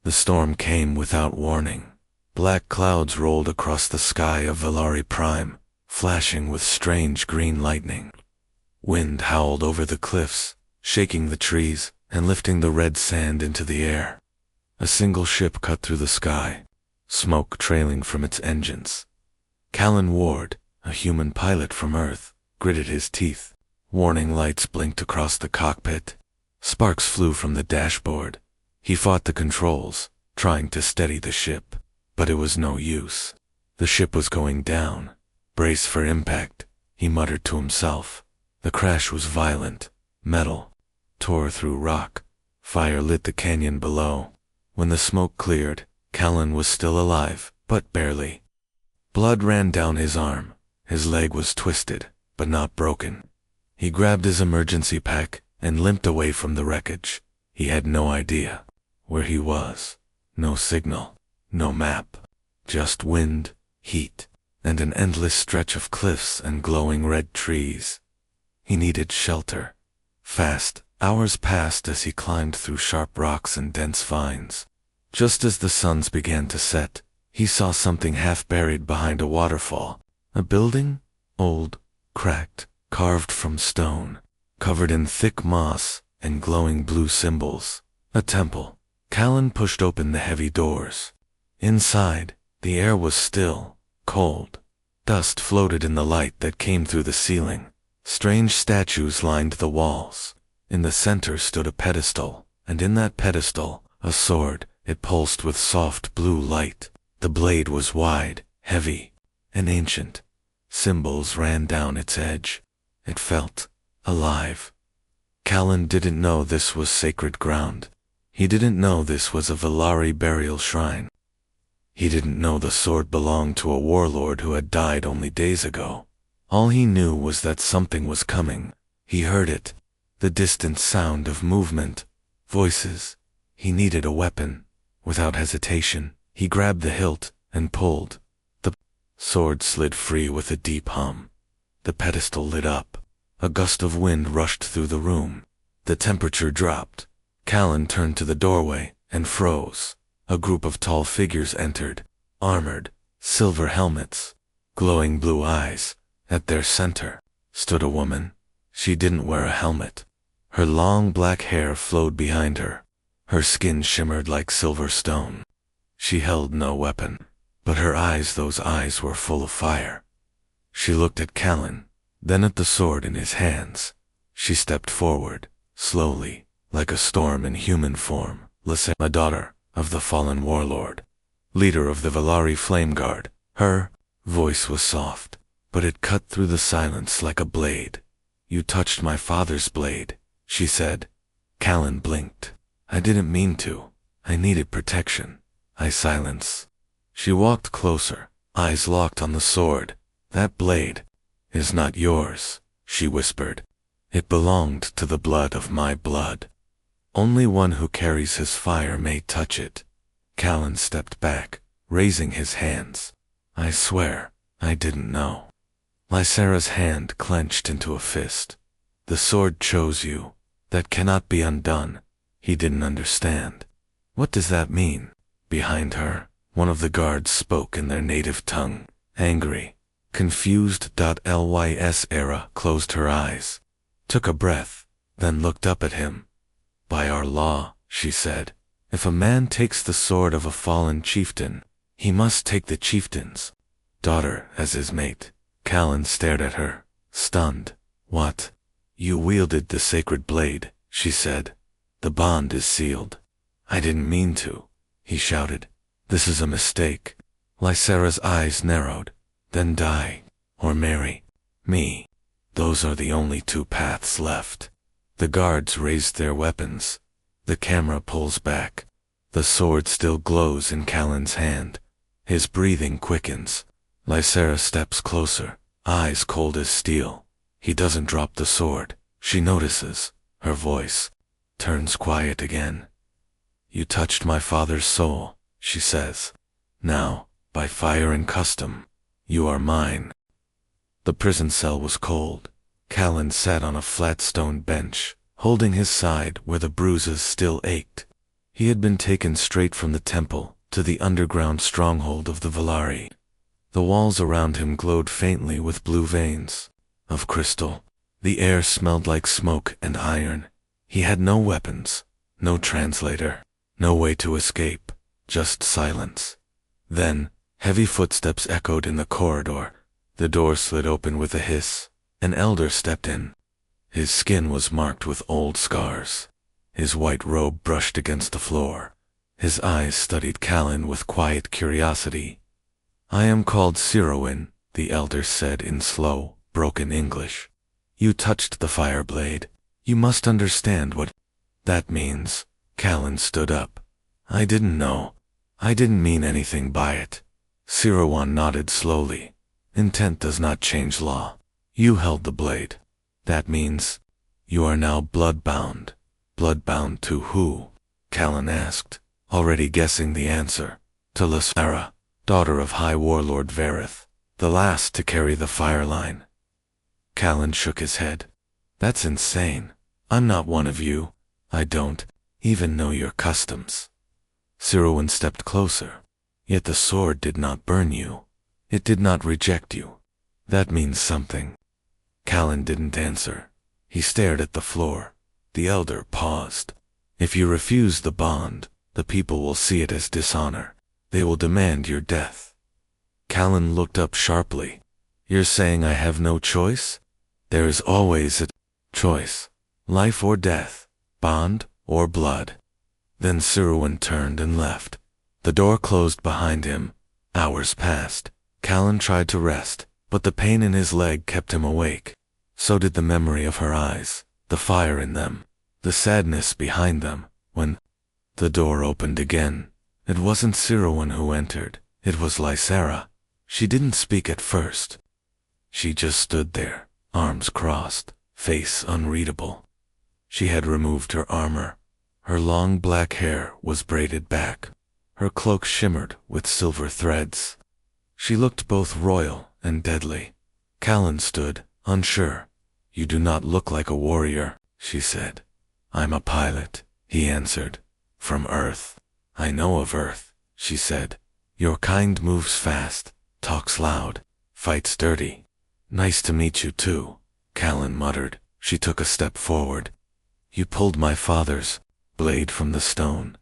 The storm came without warning. Black clouds rolled across the sky of Valari Prime, flashing with strange green lightning. Wind howled over the cliffs, shaking the trees and lifting the red sand into the air. A single ship cut through the sky, smoke trailing from its engines. Callan Ward, a human pilot from Earth, gritted his teeth. Warning lights blinked across the cockpit. Sparks flew from the dashboard. He fought the controls, trying to steady the ship, but it was no use. The ship was going down. Brace for impact, he muttered to himself. The crash was violent. Metal tore through rock. Fire lit the canyon below. When the smoke cleared, Callan was still alive, but barely. Blood ran down his arm. His leg was twisted, but not broken. He grabbed his emergency pack and limped away from the wreckage. He had no idea where he was. No signal, no map. Just wind, heat, and an endless stretch of cliffs and glowing red trees. He needed shelter. Fast, hours passed as he climbed through sharp rocks and dense vines. Just as the suns began to set, he saw something half buried behind a waterfall. A building? Old, cracked, carved from stone, covered in thick moss and glowing blue symbols. A temple. Callan pushed open the heavy doors. Inside, the air was still, cold. Dust floated in the light that came through the ceiling. Strange statues lined the walls. In the center stood a pedestal, and in that pedestal, a sword. It pulsed with soft blue light. The blade was wide, heavy, and ancient. Symbols ran down its edge. It felt alive. Callan didn't know this was sacred ground. He didn't know this was a Valari burial shrine. He didn't know the sword belonged to a warlord who had died only days ago. All he knew was that something was coming. He heard it, the distant sound of movement, voices. He needed a weapon. Without hesitation, he grabbed the hilt and pulled. The sword slid free with a deep hum. The pedestal lit up. A gust of wind rushed through the room. The temperature dropped. Callan turned to the doorway and froze. A group of tall figures entered, armored, silver helmets, glowing blue eyes. At their center stood a woman. She didn't wear a helmet. Her long black hair flowed behind her. Her skin shimmered like silver stone. She held no weapon, but her eyes, those eyes were full of fire. She looked at Callan, then at the sword in his hands. She stepped forward, slowly, like a storm in human form. Listen, a daughter of the fallen warlord, leader of the Valari Flame Guard. Her voice was soft, but it cut through the silence like a blade. You touched my father's blade, she said. Callan blinked. I didn't mean to. I needed protection. Silence. She walked closer, eyes locked on the sword. That blade is not yours, she whispered. It belonged to the blood of my blood. Only one who carries his fire may touch it. Callan stepped back, raising his hands. I swear, I didn't know. Lysera's hand clenched into a fist. The sword chose you. That cannot be undone. He didn't understand. What does that mean? Behind her, one of the guards spoke in their native tongue, angry, confused. Lysera closed her eyes, took a breath, then looked up at him. By our law, she said, if a man takes the sword of a fallen chieftain, he must take the chieftain's daughter as his mate. Callan stared at her, stunned. What? You wielded the sacred blade, she said. The bond is sealed. I didn't mean to, he shouted. This is a mistake. Lysera's eyes narrowed. Then die, or marry me. Those are the only two paths left. The guards raised their weapons. The camera pulls back. The sword still glows in Callan's hand. His breathing quickens. Lysera steps closer, eyes cold as steel. He doesn't drop the sword. She notices. Her voice turns quiet again. You touched my father's soul, she says. Now, by fire and custom, you are mine. The prison cell was cold. Callan sat on a flat stone bench, holding his side where the bruises still ached. He had been taken straight from the temple to the underground stronghold of the Valari. The walls around him glowed faintly with blue veins of crystal. The air smelled like smoke and iron. He had no weapons, no translator, no way to escape, just silence. Then, heavy footsteps echoed in the corridor. The door slid open with a hiss. An elder stepped in. His skin was marked with old scars. His white robe brushed against the floor. His eyes studied Callan with quiet curiosity. "I am called Sirowin," the elder said in slow, broken English. "You touched the fire blade. You must understand what that means." Callan stood up. "I didn't know. I didn't mean anything by it." Sirowin nodded slowly. "Intent does not change law. You held the blade. That means you are now blood-bound." "Blood-bound to who?" Callan asked, already guessing the answer. "To Lysera, daughter of High Warlord Vareth, the last to carry the fire line." Callan shook his head. "That's insane. I'm not one of you. I don't even know your customs." Sirowin stepped closer. "Yet the sword did not burn you. It did not reject you. That means something." Callan didn't answer. He stared at the floor. The elder paused. "If you refuse the bond, the people will see it as dishonor. They will demand your death." Callan looked up sharply. "You're saying I have no choice?" "There is always a choice. Life or death, bond or blood." Then Sirowin turned and left. The door closed behind him. Hours passed. Callan tried to rest, but the pain in his leg kept him awake. So did the memory of her eyes, the fire in them, the sadness behind them. When the door opened again, it wasn't Sirowin who entered. It was Lysera. She didn't speak at first. She just stood there, arms crossed, face unreadable. She had removed her armor. Her long black hair was braided back. Her cloak shimmered with silver threads. She looked both royal and deadly. Callan stood, unsure. "You do not look like a warrior," she said. "I'm a pilot," he answered. "From Earth." "I know of Earth," she said. "Your kind moves fast, talks loud, fights dirty." "Nice to meet you too," Callan muttered. She took a step forward. "You pulled my father's blade from the stone.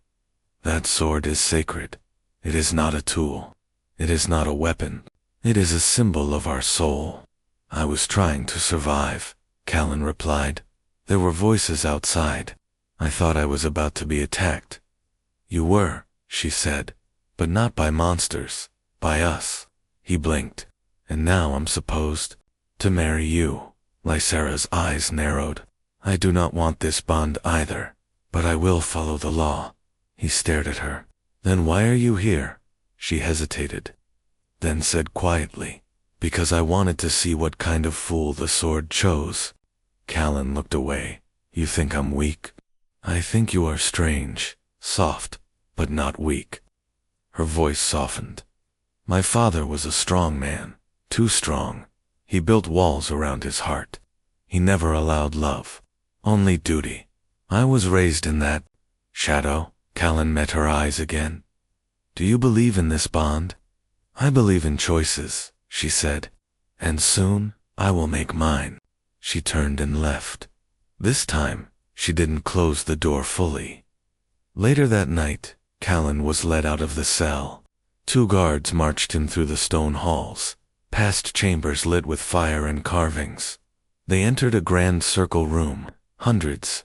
That sword is sacred. It is not a tool. It is not a weapon. It is a symbol of our soul." "I was trying to survive," Callan replied. "There were voices outside. I thought I was about to be attacked." "You were," she said, "but not by monsters, by us." He blinked. "And now I'm supposed to marry you." Lysera's eyes narrowed. "I do not want this bond either, but I will follow the law." He stared at her. "Then why are you here?" She hesitated, then said quietly, "Because I wanted to see what kind of fool the sword chose." Callan looked away. "You think I'm weak?" "I think you are strange, soft, but not weak." Her voice softened. "My father was a strong man, too strong. He built walls around his heart. He never allowed love, only duty. I was raised in that shadow." Callan met her eyes again. "Do you believe in this bond?" "I believe in choices," she said. "And soon, I will make mine." She turned and left. This time, she didn't close the door fully. Later that night, Callan was led out of the cell. 2 guards marched him through the stone halls, past chambers lit with fire and carvings. They entered a grand circle room. Hundreds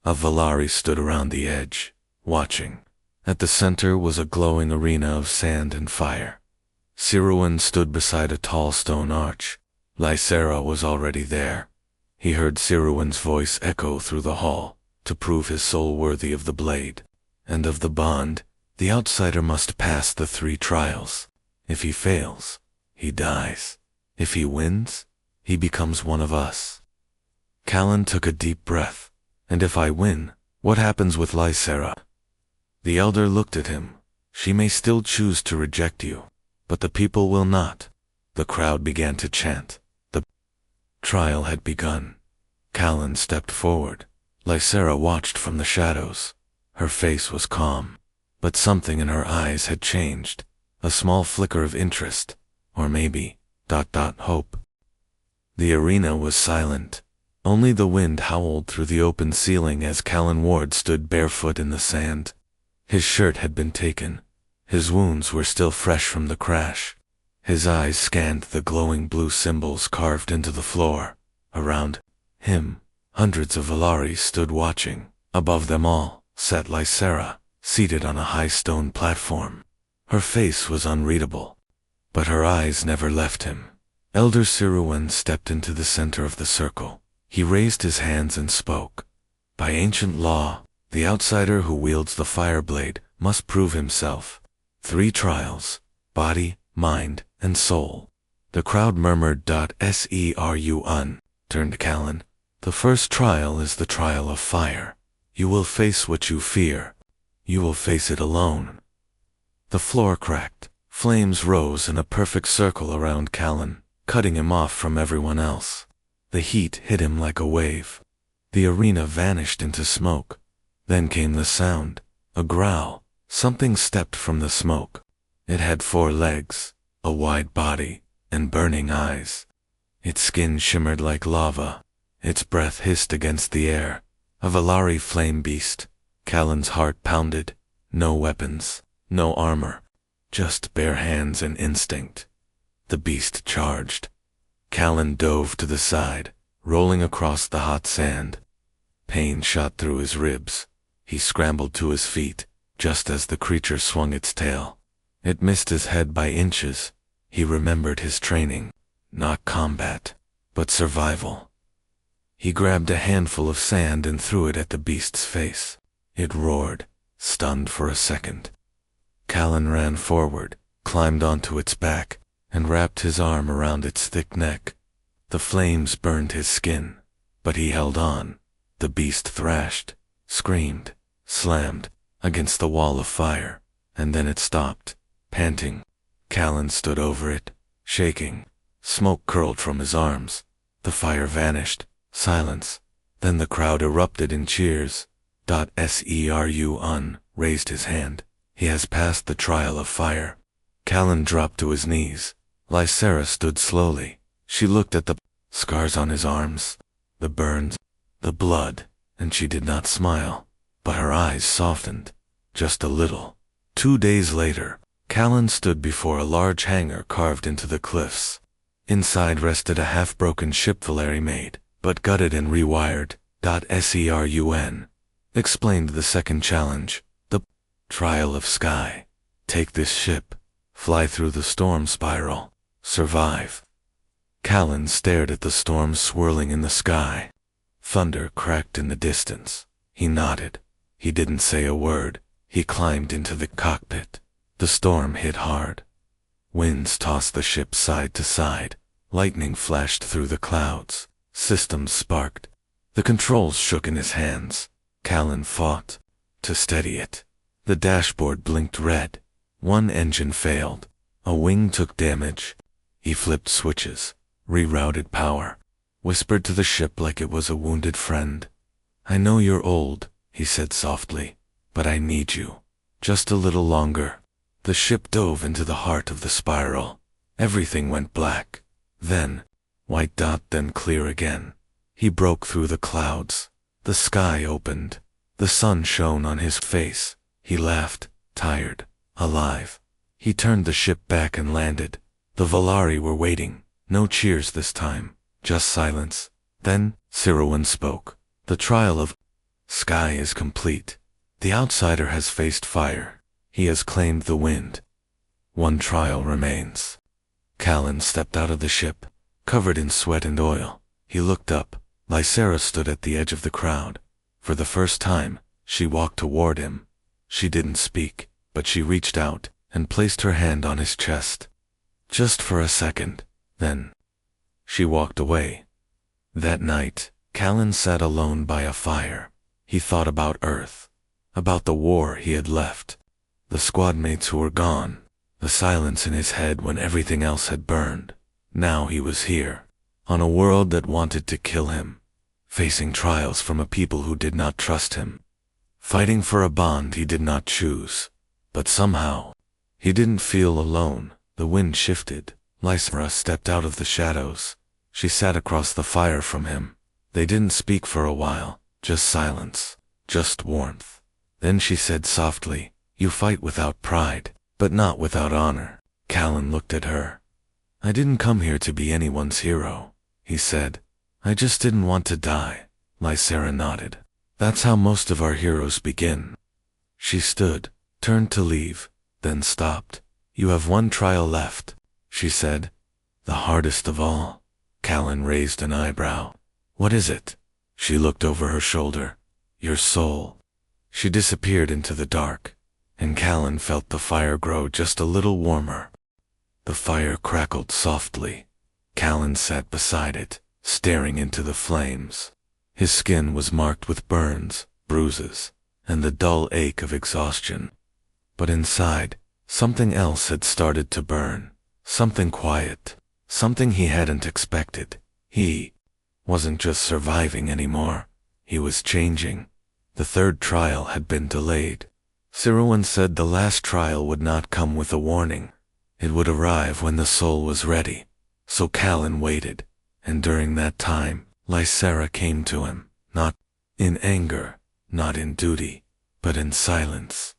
of Valari stood around the edge, watching. At the center was a glowing arena of sand and fire. Sirowin stood beside a tall stone arch. Lysera was already there. He heard Sirowin's voice echo through the hall, to prove his soul worthy of the blade. And of the bond, the outsider must pass the 3 trials. If he fails, he dies. If he wins, he becomes one of us. Callan took a deep breath. "And if I win, what happens with Lysera?" The elder looked at him. "She may still choose to reject you, but the people will not." The crowd began to chant. The trial had begun. Callan stepped forward. Lysera watched from the shadows. Her face was calm, but something in her eyes had changed. A small flicker of interest, or maybe, hope. The arena was silent. Only the wind howled through the open ceiling as Callan Ward stood barefoot in the sand. His shirt had been taken. His wounds were still fresh from the crash. His eyes scanned the glowing blue symbols carved into the floor. Around him, hundreds of Velari stood watching. Above them all sat Lysera, seated on a high stone platform. Her face was unreadable, but her eyes never left him. Elder Siruan stepped into the center of the circle. He raised his hands and spoke. By ancient law, the outsider who wields the fire blade must prove himself. 3 trials: body, mind, and soul. The crowd murmured. Serun turned to Callan. The first trial is the trial of fire. You will face what you fear. You will face it alone. The floor cracked. Flames rose in a perfect circle around Callan, cutting him off from everyone else. The heat hit him like a wave. The arena vanished into smoke. Then came the sound, a growl. Something stepped from the smoke. It had 4 legs, a wide body, and burning eyes. Its skin shimmered like lava. Its breath hissed against the air. A Velari flame beast. Callan's heart pounded. No weapons, no armor, just bare hands and instinct. The beast charged. Callan dove to the side, rolling across the hot sand. Pain shot through his ribs. He scrambled to his feet, just as the creature swung its tail. It missed his head by inches. He remembered his training. Not combat, but survival. He grabbed a handful of sand and threw it at the beast's face. It roared, stunned for a second. Callan ran forward, climbed onto its back, and wrapped his arm around its thick neck. The flames burned his skin, but he held on. The beast thrashed, screamed, slammed against the wall of fire, and then it stopped, panting. Callan stood over it, shaking. Smoke curled from his arms. The fire vanished. Silence. Then the crowd erupted in cheers. Serun raised his hand. He has passed the trial of fire. Callan dropped to his knees. Lysera stood slowly. She looked at the scars on his arms, the burns, the blood, and she did not smile, but her eyes softened, just a little. 2 days later, Callan stood before a large hangar carved into the cliffs. Inside rested a half-broken ship Velari made, but gutted and rewired. Serun explained the second challenge, the trial of sky. Take this ship, fly through the storm spiral, survive. Callan stared at the storm swirling in the sky. Thunder cracked in the distance. He nodded. He didn't say a word. He climbed into the cockpit. The storm hit hard. Winds tossed the ship side to side. Lightning flashed through the clouds. Systems sparked. The controls shook in his hands. Callan fought to steady it. The dashboard blinked red. One engine failed. A wing took damage. He flipped switches, rerouted power, whispered to the ship like it was a wounded friend. I know you're old, he said softly, but I need you. Just a little longer. The ship dove into the heart of the spiral. Everything went black. Then, white dot, then clear again. He broke through the clouds. The sky opened. The sun shone on his face. He laughed, tired, alive. He turned the ship back and landed. The Velari were waiting. No cheers this time, just silence. Then, Siruan spoke. The trial of sky is complete. The outsider has faced fire. He has claimed the wind. One trial remains. Callan stepped out of the ship, covered in sweat and oil. He looked up. Lysera stood at the edge of the crowd. For the first time, she walked toward him. She didn't speak, but she reached out and placed her hand on his chest. Just for a second, then she walked away. That night, Callan sat alone by a fire. He thought about Earth, about the war he had left, the squad mates who were gone, the silence in his head when everything else had burned. Now he was here, on a world that wanted to kill him, facing trials from a people who did not trust him. fighting for a bond he did not choose. But somehow, he didn't feel alone. The wind shifted. Lysera stepped out of the shadows. She sat across the fire from him. They didn't speak for a while, just silence, just warmth. Then she said softly, "You fight without pride, but not without honor." Callan looked at her. "I didn't come here to be anyone's hero," he said. "I just didn't want to die." Lysera nodded. "That's how most of our heroes begin." She stood, turned to leave, then stopped. "You have one trial left," she said. "The hardest of all." Callan raised an eyebrow. "What is it?" She looked over her shoulder. "Your soul." She disappeared into the dark, and Callan felt the fire grow just a little warmer. The fire crackled softly. Callan sat beside it, staring into the flames. His skin was marked with burns, bruises, and the dull ache of exhaustion. But inside, something else had started to burn. Something quiet. Something he hadn't expected. He wasn't just surviving anymore. He was changing. The third trial had been delayed. Siruan said the last trial would not come with a warning. It would arrive when the soul was ready. So Callan waited, and during that time, Lysera came to him, not in anger, not in duty, but in silence.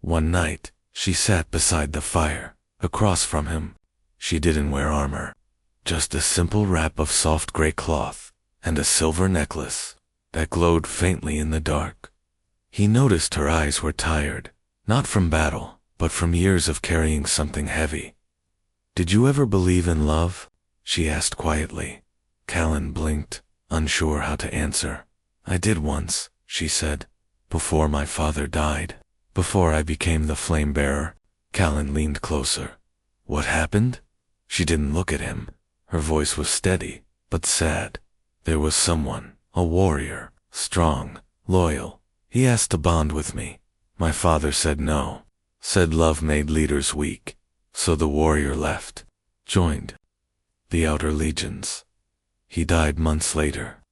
One night, she sat beside the fire, across from him. She didn't wear armor, just a simple wrap of soft gray cloth, and a silver necklace that glowed faintly in the dark. He noticed her eyes were tired, not from battle, but from years of carrying something heavy. "Did you ever believe in love?" she asked quietly. Callan blinked, unsure how to answer. "I did once," she said, "before my father died. Before I became the flame bearer." Callan leaned closer. "What happened?" She didn't look at him. Her voice was steady, but sad. "There was someone, a warrior, strong, loyal. He asked to bond with me. My father said no. Said love made leaders weak. So the warrior left. Joined the outer legions. He died months later."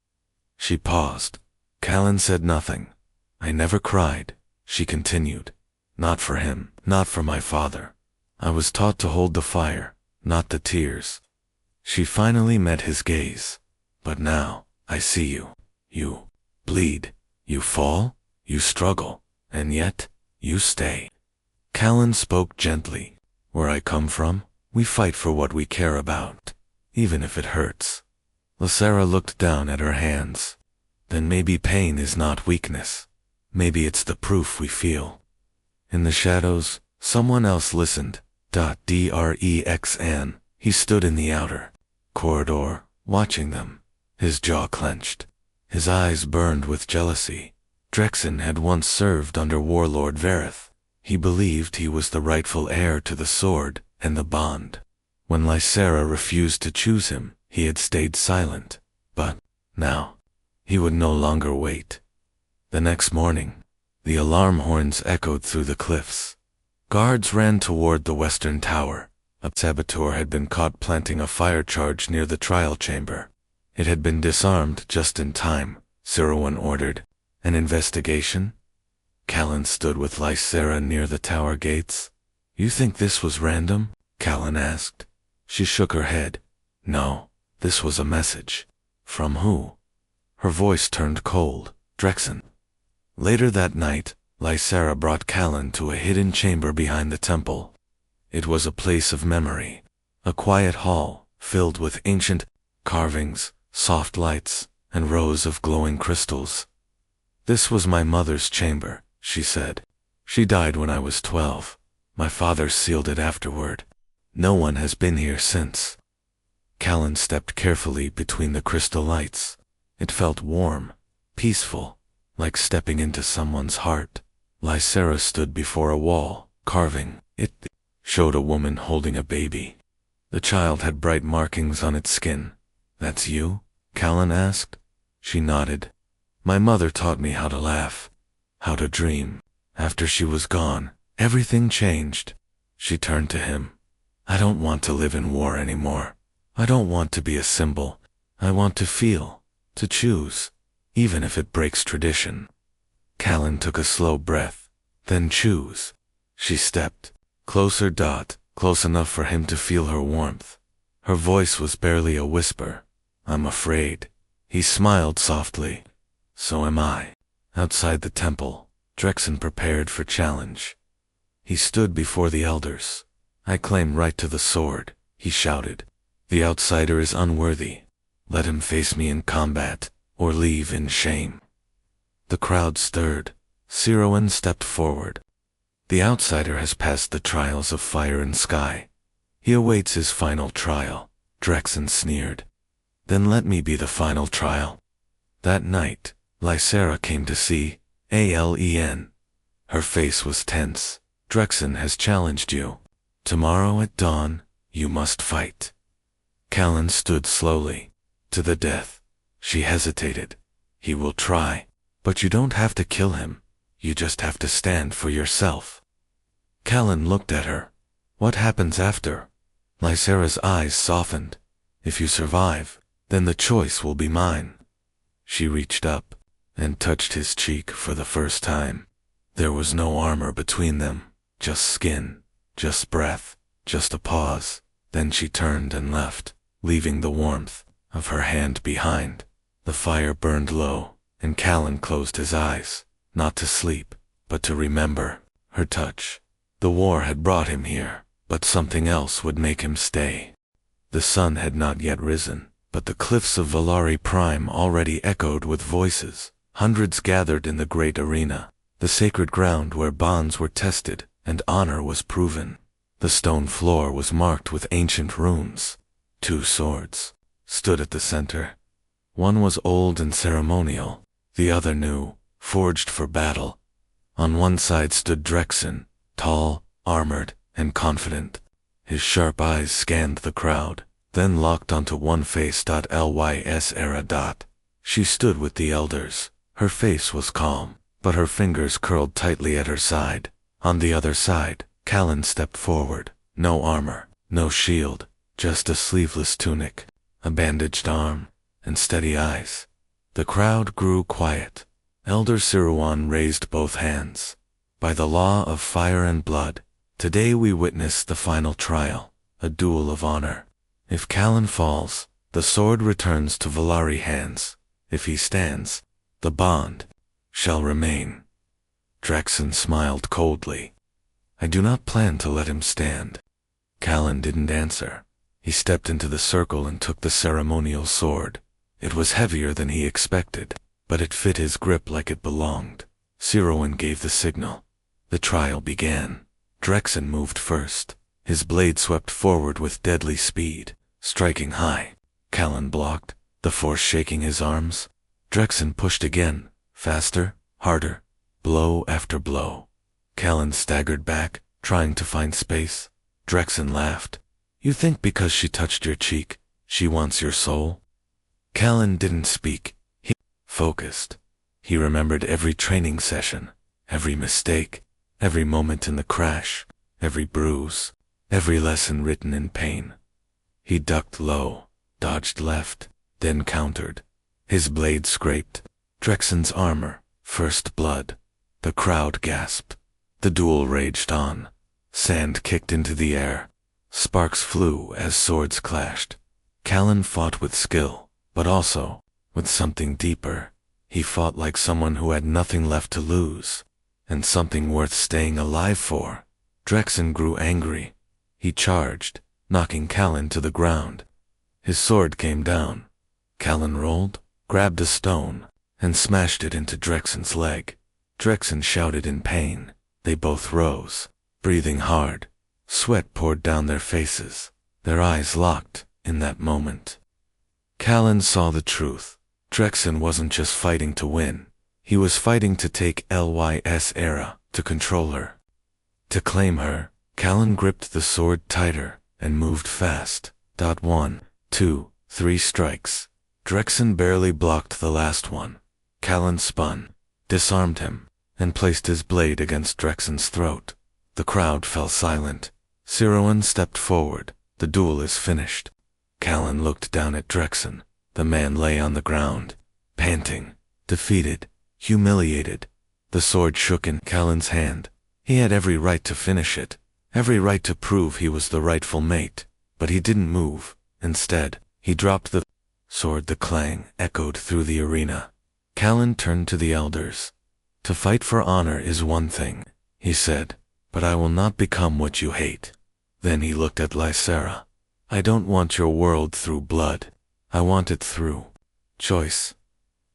She paused. Callan said nothing. "I never cried," she continued. "Not for him, not for my father. I was taught to hold the fire, not the tears." She finally met his gaze. "But now, I see you. You bleed. You fall. You struggle. And yet, you stay." Callan spoke gently. "Where I come from, we fight for what we care about, even if it hurts." Lysera looked down at her hands. "Then maybe pain is not weakness. Maybe it's the proof we feel." In the shadows, someone else listened. Drexn. He stood in the outer corridor, watching them. His jaw clenched. His eyes burned with jealousy. Drexen had once served under Warlord Verith. He believed he was the rightful heir to the sword and the bond. When Lysera refused to choose him, he had stayed silent. But now, he would no longer wait. The next morning, the alarm horns echoed through the cliffs. Guards ran toward the western tower. A saboteur had been caught planting a fire charge near the trial chamber. It had been disarmed just in time, Siruan ordered. "An investigation?" Callan stood with Lysera near the tower gates. "You think this was random?" Callan asked. She shook her head. "No, this was a message." "From who?" Her voice turned cold. "Drexen." Later that night, Lysera brought Callan to a hidden chamber behind the temple. It was a place of memory, a quiet hall filled with ancient carvings, soft lights, and rows of glowing crystals. "This was my mother's chamber," she said. "She died when I was 12. My father sealed it afterward. No one has been here since." Callan stepped carefully between the crystal lights. It felt warm, peaceful, like stepping into someone's heart. Lysera stood before a wall, carving. It showed a woman holding a baby. The child had bright markings on its skin. "That's you?" Callan asked. She nodded. "My mother taught me how to laugh, how to dream. After she was gone, everything changed." She turned to him. "I don't want to live in war anymore. I don't want to be a symbol. I want to feel, to choose, even if it breaks tradition." Callan took a slow breath. Then choose. She stepped closer. Close enough for him to feel her warmth. Her voice was barely a whisper. I'm afraid. He smiled softly. So am I. Outside the temple, Drexen prepared for challenge. He stood before the elders. I claim right to the sword, he shouted. The outsider is unworthy. Let him face me in combat, or leave in shame. The crowd stirred. Siroan stepped forward. The outsider has passed the trials of fire and sky. He awaits his final trial, Drexen sneered. Then let me be the final trial. That night, Lysera came to see Alen. Her face was tense. Drexen has challenged you. Tomorrow at dawn, you must fight. Callan stood slowly. To the death. She hesitated. He will try. But you don't have to kill him. You just have to stand for yourself. Callan looked at her. What happens after? Lysera's eyes softened. If you survive, then the choice will be mine. She reached up and touched his cheek for the first time. There was no armor between them, just skin, just breath, just a pause. Then she turned and left, leaving the warmth of her hand behind. The fire burned low, and Callan closed his eyes, not to sleep, but to remember her touch. The war had brought him here, but something else would make him stay. The sun had not yet risen, but the cliffs of Valari Prime already echoed with voices. Hundreds gathered in the great arena, the sacred ground where bonds were tested and honor was proven. The stone floor was marked with ancient runes. 2 swords stood at the center. One was old and ceremonial, the other new, forged for battle. On one side stood Drexen, tall, armored, and confident. His sharp eyes scanned the crowd, then locked onto one face. Lysera. She stood with the elders. Her face was calm, but her fingers curled tightly at her side. On the other side, Callan stepped forward. No armor, no shield, just a sleeveless tunic, a bandaged arm, and steady eyes. The crowd grew quiet. Elder Siruan raised both hands. By the law of fire and blood, today we witness the final trial, a duel of honor. If Callan falls, the sword returns to Valari hands. If he stands, the bond shall remain. Drexen smiled coldly. I do not plan to let him stand. Callan didn't answer. He stepped into the circle and took the ceremonial sword. It was heavier than he expected, but it fit his grip like it belonged. Siroan gave the signal. The trial began. Drexen moved first. His blade swept forward with deadly speed, striking high. Callan blocked, the force shaking his arms. Drexen pushed again, faster, harder, blow after blow. Callan staggered back, trying to find space. Drexen laughed. You think because she touched your cheek, she wants your soul? Callan didn't speak. He focused. He remembered every training session, every mistake, every moment in the crash, every bruise, every lesson written in pain. He ducked low, dodged left, then countered. His blade scraped Drexen's armor. First blood. The crowd gasped. The duel raged on. Sand kicked into the air. Sparks flew as swords clashed. Callan fought with skill, but also with something deeper. He fought like someone who had nothing left to lose, and something worth staying alive for. Drexen grew angry. He charged, knocking Callan to the ground. His sword came down. Callan rolled, grabbed a stone, and smashed it into Drexen's leg. Drexen shouted in pain. They both rose, breathing hard. Sweat poured down their faces. Their eyes locked in that moment. Callan saw the truth. Drexen wasn't just fighting to win. He was fighting to take Lysera, to control her. To claim her, Callan gripped the sword tighter and moved fast. 1, 2, 3 strikes. Drexen barely blocked the last one. Callan spun, disarmed him, and placed his blade against Drexen's throat. The crowd fell silent. Siroan stepped forward. The duel is finished. Callan looked down at Drexen. The man lay on the ground, panting, defeated, humiliated. The sword shook in Callan's hand. He had every right to finish it, every right to prove he was the rightful mate, but he didn't move. Instead, he dropped the sword. The clang echoed through the arena. Callan turned to the elders. To fight for honor is one thing, he said, but I will not become what you hate. Then he looked at Lysera. I don't want your world through blood. I want it through choice.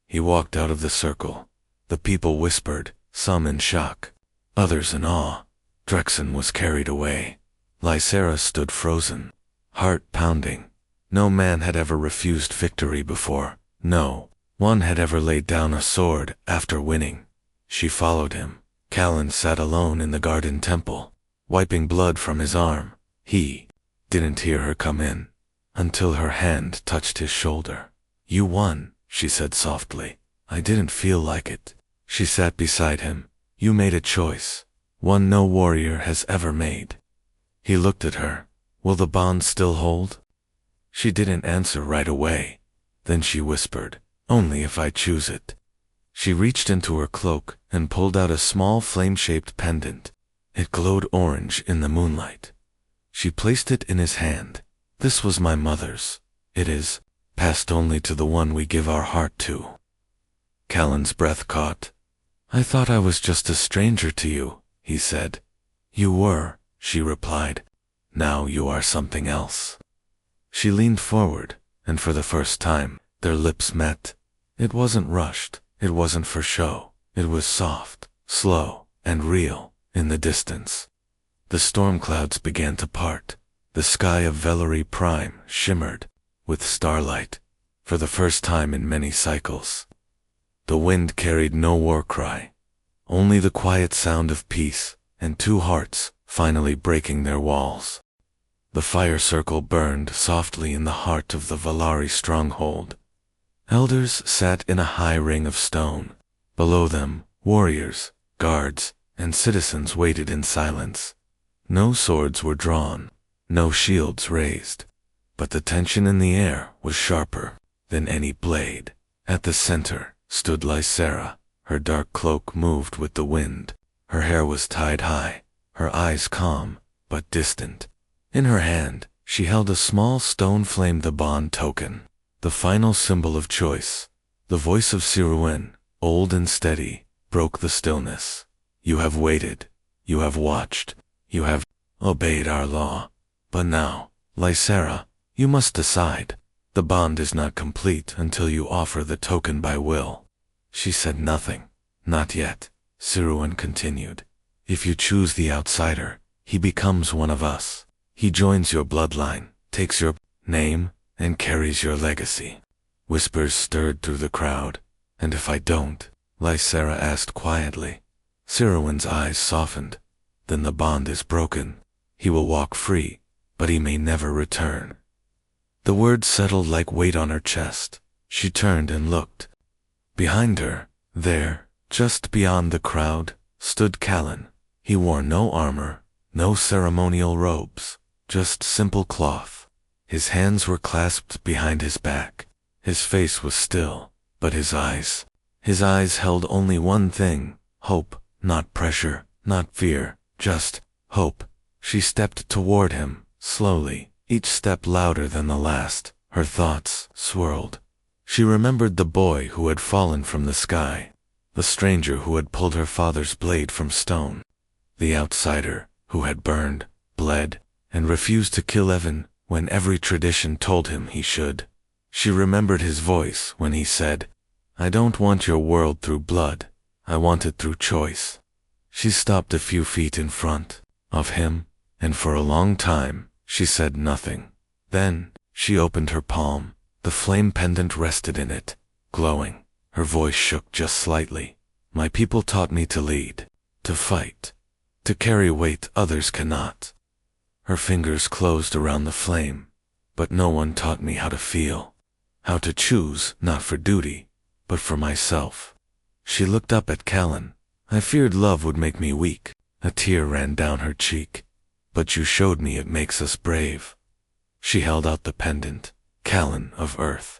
He walked out of the circle. The people whispered, some in shock, others in awe. Drexen was carried away. Lysera stood frozen, heart pounding. No man had ever refused victory before. No one had ever laid down a sword after winning. She followed him. Callan sat alone in the garden temple, wiping blood from his arm. He didn't hear her come in until her hand touched his shoulder. You won, she said softly. I didn't feel like it. She sat beside him. You made a choice, one no warrior has ever made. He looked at her. Will the bond still hold? She didn't answer right away. Then she whispered, only if I choose it. She reached into her cloak and pulled out a small flame-shaped pendant. It glowed orange in the moonlight. She placed it in his hand. This was my mother's. It is passed only to the one we give our heart to. Callan's breath caught. I thought I was just a stranger to you, he said. You were, she replied. Now you are something else. She leaned forward, and for the first time, their lips met. It wasn't rushed. It wasn't for show. It was soft, slow, and real. In the distance, the storm clouds began to part. The sky of Velary Prime shimmered with starlight for the first time in many cycles. The wind carried no war cry, only the quiet sound of peace and two hearts finally breaking their walls. The fire circle burned softly in the heart of the Velary stronghold. Elders sat in a high ring of stone. Below them, warriors, guards, and citizens waited in silence. No swords were drawn, no shields raised, but the tension in the air was sharper than any blade. At the center stood Lysera. Her dark cloak moved with the wind. Her hair was tied high, her eyes calm but distant. In her hand, she held a small stone flame, the bond token, the final symbol of choice. The voice of Siruin, old and steady, broke the stillness. You have waited, you have watched, you have obeyed our law. But now, Lysera, you must decide. The bond is not complete until you offer the token by will. She said nothing. Not yet, Siruin continued. If you choose the outsider, he becomes one of us. He joins your bloodline, takes your name, and carries your legacy. Whispers stirred through the crowd. And if I don't? Lysera asked quietly. Siruin's eyes softened. Then the bond is broken. He will walk free, but he may never return. The words settled like weight on her chest. She turned and looked. Behind her, there, just beyond the crowd, stood Callan. He wore no armor, no ceremonial robes, just simple cloth. His hands were clasped behind his back. His face was still, but his eyes held only one thing, hope, not pressure, not fear, just hope. She stepped toward him, slowly, each step louder than the last. Her thoughts swirled. She remembered the boy who had fallen from the sky, the stranger who had pulled her father's blade from stone, the outsider who had burned, bled, and refused to kill Evan when every tradition told him he should. She remembered his voice when he said, I don't want your world through blood, I want it through choice. She stopped a few feet in front of him, and for a long time, she said nothing. Then, she opened her palm. The flame pendant rested in it, glowing. Her voice shook just slightly. My people taught me to lead, to fight, to carry weight others cannot. Her fingers closed around the flame, but no one taught me how to feel, how to choose, not for duty, but for myself. She looked up at Callan. I feared love would make me weak. A tear ran down her cheek. But you showed me it makes us brave. She held out the pendant. Callan of Earth,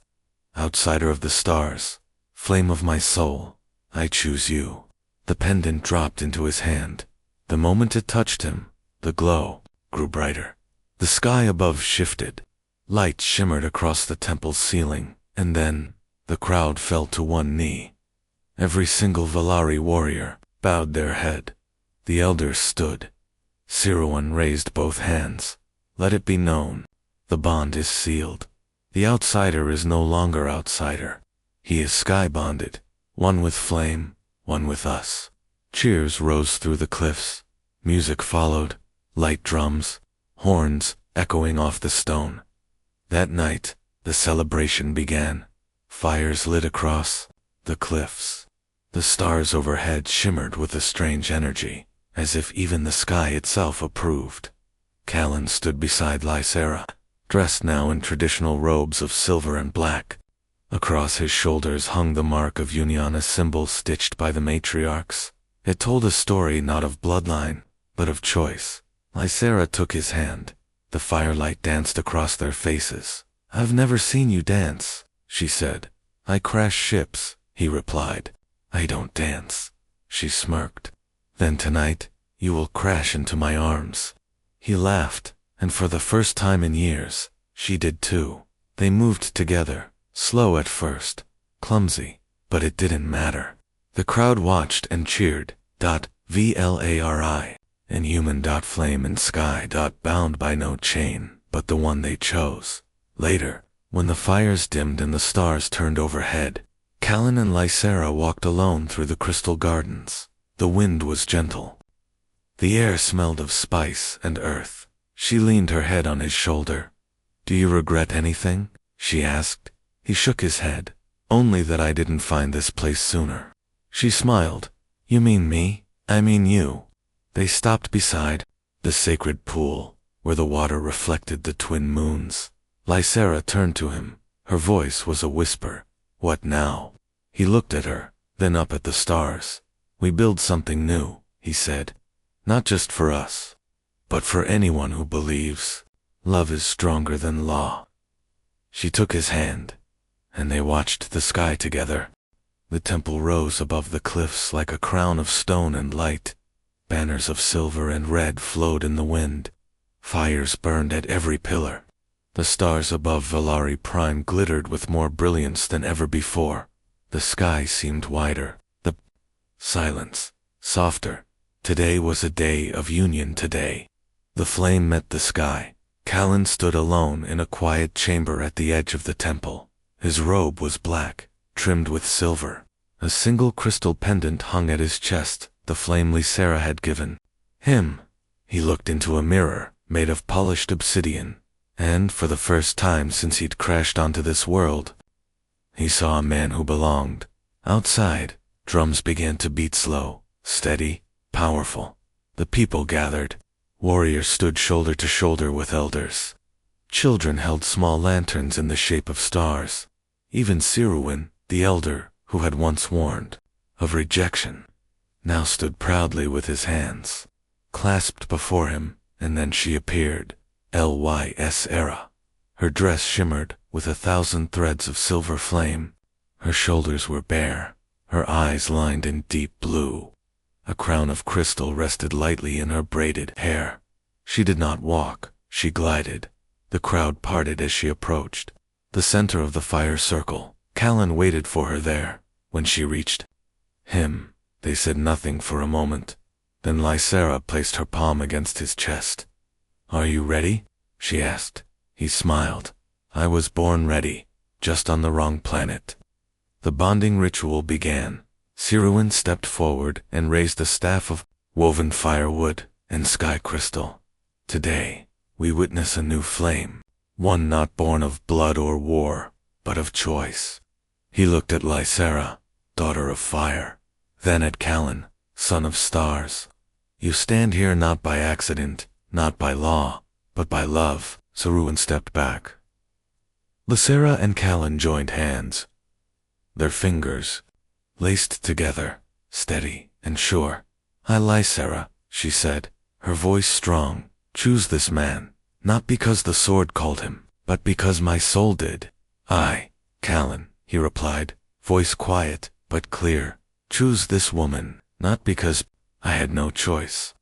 outsider of the stars, flame of my soul, I choose you. The pendant dropped into his hand. The moment it touched him, the glow grew brighter. The sky above shifted. Light shimmered across the temple's ceiling, and then the crowd fell to one knee. Every single Valari warrior bowed their head. The elders stood. Siruan raised both hands. Let it be known, the bond is sealed. The outsider is no longer outsider. He is sky-bonded, one with flame, one with us. Cheers rose through the cliffs. Music followed, light drums, horns echoing off the stone. That night, the celebration began. Fires lit across the cliffs. The stars overhead shimmered with a strange energy, as if even the sky itself approved. Callan stood beside Lysera, dressed now in traditional robes of silver and black. Across his shoulders hung the mark of Uniana's symbol stitched by the matriarchs. It told a story not of bloodline, but of choice. Lysera took his hand. The firelight danced across their faces. "I've never seen you dance," she said. "I crash ships," he replied. "I don't dance," she smirked. "Then tonight, you will crash into my arms." He laughed, and for the first time in years, she did too. They moved together, slow at first, clumsy, but it didn't matter. The crowd watched and cheered. VLARI, inhuman. Flame and sky. Bound by no chain, but the one they chose. Later, when the fires dimmed and the stars turned overhead, Callan and Lysera walked alone through the crystal gardens. The wind was gentle. The air smelled of spice and earth. She leaned her head on his shoulder. "Do you regret anything?" she asked. He shook his head. "Only that I didn't find this place sooner." She smiled. "You mean me?" "I mean you." They stopped beside the sacred pool, where the water reflected the twin moons. Lysera turned to him. Her voice was a whisper. "What now?" He looked at her, then up at the stars. "We build something new," he said. "Not just for us, but for anyone who believes. Love is stronger than law." She took his hand, and they watched the sky together. The temple rose above the cliffs like a crown of stone and light. Banners of silver and red flowed in the wind. Fires burned at every pillar. The stars above Valari Prime glittered with more brilliance than ever before. The sky seemed wider. The silence softer. Today was a day of union today. The flame met the sky. Callan stood alone in a quiet chamber at the edge of the temple. His robe was black, trimmed with silver. A single crystal pendant hung at his chest, the flame Lysera had given him. He looked into a mirror, made of polished obsidian, and for the first time since he'd crashed onto this world, he saw a man who belonged. Outside, drums began to beat slow, steady, powerful. The people gathered. Warriors stood shoulder to shoulder with elders. Children held small lanterns in the shape of stars. Even Siruan, the elder, who had once warned of rejection, now stood proudly with his hands clasped before him, and then she appeared. Lysera. Her dress shimmered with 1,000 threads of silver flame. Her shoulders were bare, her eyes lined in deep blue. A crown of crystal rested lightly in her braided hair. She did not walk, she glided. The crowd parted as she approached the center of the fire circle. Callan waited for her there. When she reached him, they said nothing for a moment. Then Lysera placed her palm against his chest. "Are you ready?" she asked. He smiled. "I was born ready, just on the wrong planet." The bonding ritual began. Siruan stepped forward and raised a staff of woven firewood and sky crystal. "Today, we witness a new flame, one not born of blood or war, but of choice." He looked at Lysera, daughter of fire, then at Callan, son of stars. "You stand here not by accident, not by law, but by love." Siruan stepped back. Lysera and Callan joined hands, their fingers laced together, steady and sure. "I, Lysera," she said, her voice strong, "choose this man, not because the sword called him, but because my soul did." "I, Callan," he replied, voice quiet but clear, "choose this woman." Not because I had no choice,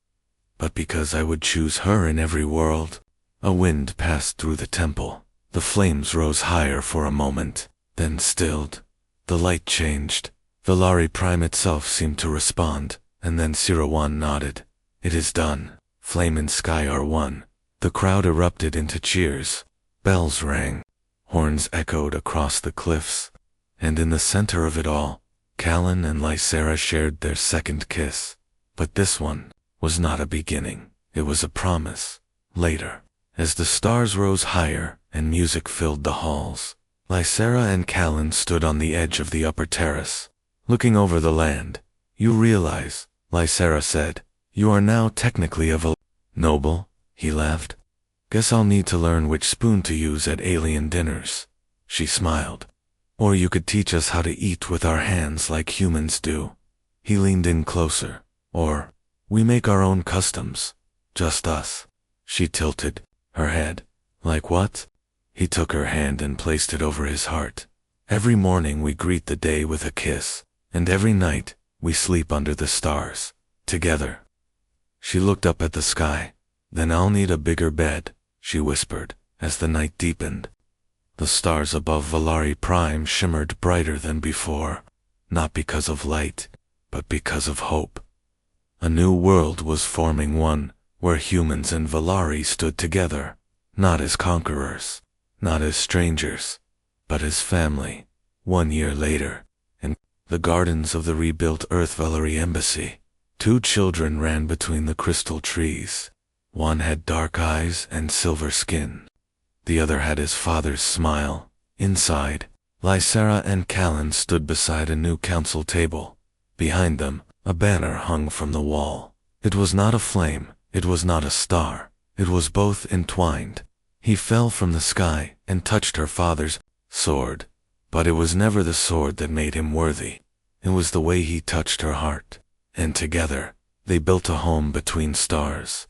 but because I would choose her in every world. A wind passed through the temple. The flames rose higher for a moment, then stilled. The light changed. Valari Prime itself seemed to respond, and then Sirawan nodded. It is done. Flame and sky are one. The crowd erupted into cheers. Bells rang. Horns echoed across the cliffs. And in the center of it all, Callan and Lysera shared their second kiss. But this one was not a beginning. It was a promise. Later, as the stars rose higher and music filled the halls, Lysera and Callan stood on the edge of the upper terrace, looking over the land. You realize, Lysera said, you are now technically a noble, he laughed. Guess I'll need to learn which spoon to use at alien dinners. She smiled. Or you could teach us how to eat with our hands like humans do. He leaned in closer. Or, we make our own customs. Just us. She tilted her head. Like what? He took her hand and placed it over his heart. Every morning we greet the day with a kiss, and every night we sleep under the stars, together. She looked up at the sky. Then I'll need a bigger bed, she whispered, as the night deepened. The stars above Valari Prime shimmered brighter than before, not because of light, but because of hope. A new world was forming, one where humans and Valari stood together, not as conquerors, not as strangers, but as family. 1 year later, in the gardens of the rebuilt Earth Valari Embassy, 2 children ran between the crystal trees. One had dark eyes and silver skin. The other had his father's smile. Inside, Lysera and Callan stood beside a new council table. Behind them, a banner hung from the wall. It was not a flame, it was not a star, it was both entwined. He fell from the sky and touched her father's sword, but it was never the sword that made him worthy. It was the way he touched her heart. And together, they built a home between stars.